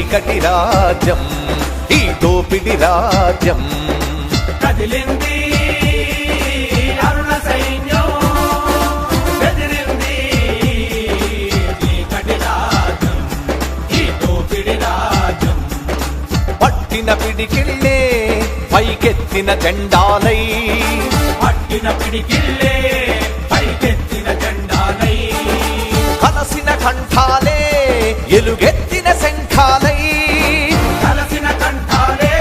చీకటి రాజ్యం ఈ దోపిడి రాజ్యం. కదిలింది అరుణ సైన్యం, బెదిరింది చీకటి రాజ్యం ఈ దోపిడి రాజ్యం. పట్టిన పిడికిళ్ళే పైకెత్తిన జెండాలై, పట్టిన పిడికిళ్ళే పైకెత్తిన జెండాలై, కలసిన కంఠాలే ఎలుగెత్తిన శంఖాలై, కలసిన కంఠాలే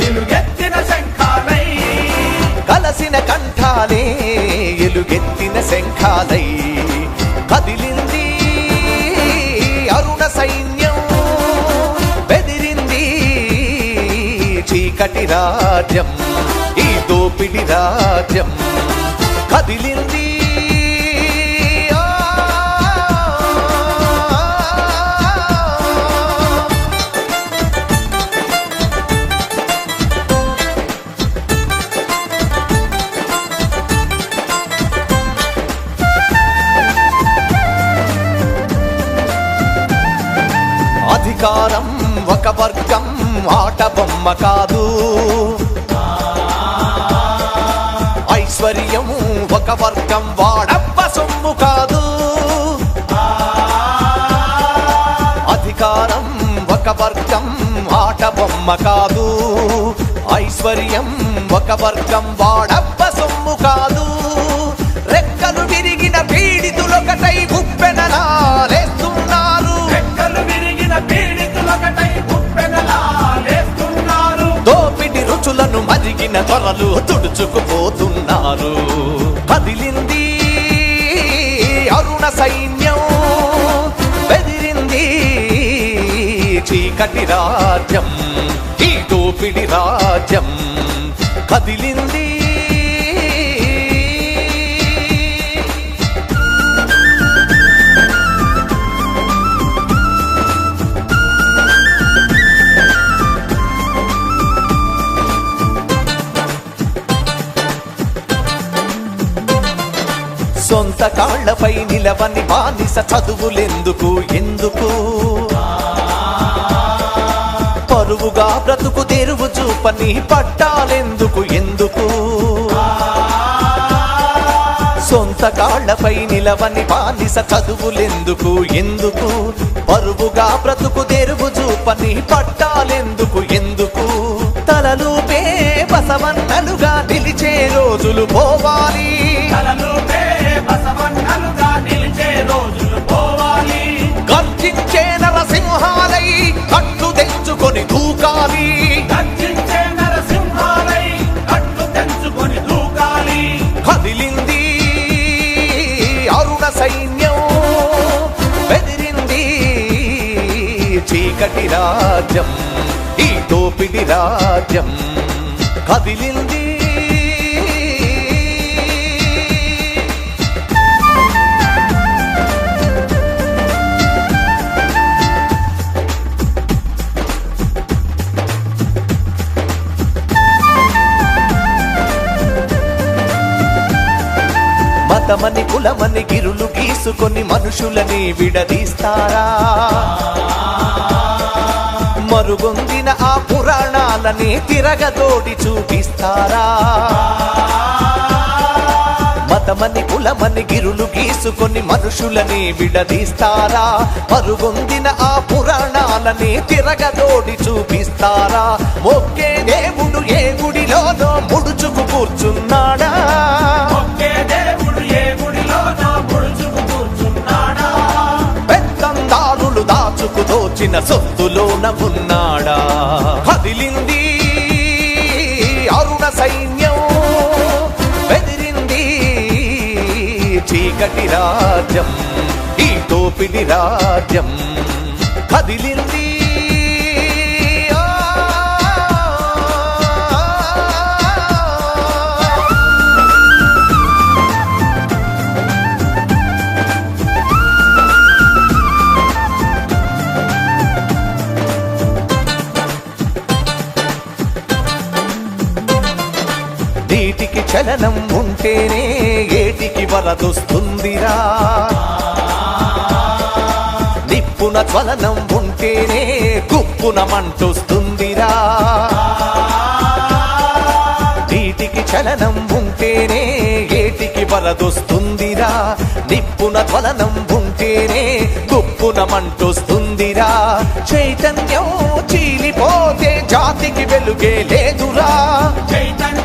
ఎలుగెత్తిన శంఖాలై, కలసిన కంఠాలే ఎలుగెత్తిన శంఖాలై. కదిలింది అరుణ సైన్యం, బెదిరింది చీకటి రాజ్యం ఈ దోపిడి రాజ్యం. కదిలింది అధికారం ఒక వర్గం ఆట బొమ్మ కాదు, ఐశ్వర్యం ఒక వర్గం వాడబ్బ సొమ్ము కాదు. అధికారం ఒక వర్గం ఆట బొమ్మ కాదు, ఐశ్వర్యం ఒక వర్గం వాడబ్బ సొమ్ము కాదు. రెక్కలు విరిగిన పీడితులొకటై ఉప్పెనలాలేస్తున్నారు, రెక్కలు విరిగిన పీడితులొకటై ఉప్పెనలాలేస్తున్నారు. దోపిడి రుచులను మరిగిన త్వరలు తుడుచుకుపోతున్నారు. కదిలింది అరుణ సైన్యం, బెదిరింది చీకటి రాజ్యం ఈ దోపిడి రాజ్యం. కదిలింది సొంత కాళ్లపై నిలవని బానిస చదువులెందుకు ఎందుకు, పరువుగా బ్రతుకు తెరువు చూపని పట్టాలెందుకు ఎందుకు. సొంత కాళ్లపై నిలవని బానిస చదువులెందుకు ఎందుకు, పరువుగా బ్రతుకు తెరువు చూపని పట్టాలెందుకు ఎందుకు. తలలుపే బసవన్నలుగా నిలిచే రోజులు పోవాలి, తలలుపే బసవన్నలుగా నిలిచే రోజులు పోవాలి. గర్జించే నరసింహాలై కట్టు తెంచుకొని దూకాలి, గర్జించే నరసింహాలై కట్టు తెంచుకొని దూకాలి. కదిలింది అరుణ సైన్యం, బెదిరింది చీకటి రాజ్యం ఈ దోపిడి రాజ్యం. కదిలింది మతమని కులమని గిరులు గీసుకొని మనుషులని విడదీస్తారా, మరుగొందిన ఆ పురాణాలని తిరగదోడి చూపిస్తారా. మతమని కులమని గిరులు గీసుకొని మనుషులని విడదీస్తారా, మరుగొందిన ఆ పురాణాలని తిరగదోడి చూపిస్తారా. మొక్కే దేవుడు ఏ గుడిలోనో ముడుచుకు కూర్చున్నాడా, ఒకే దేవుడు ఏ గుడిలోనో ముడుచుకు కూర్చున్నాడా. పెత్తందారులు దాచుకు దోచిన సొత్తులోన ఉన్నాడా. కదిలింది అరుణ సైన్యం, బెదిరింది చీకటి రాజ్యం ఈ దోపిడి రాజ్యం. కదిలింది నీటికి చలనం ఉంటేనే ఏటికి వరదొస్తుందిరా, నిప్పు నిప్పున జ్వలనం ఉంటేనే గుప్పున మంటొస్తుందిరా నీటికి చలనం ఉంటేనే ఏటికి వరదొస్తుందిరా నిప్పున జ్వలనం ఉంటేనే గుప్పున మంటొస్తుందిరా చైతన్యం చీలిపోతే జాతికి వెలుగే లేదురా చైతన్యం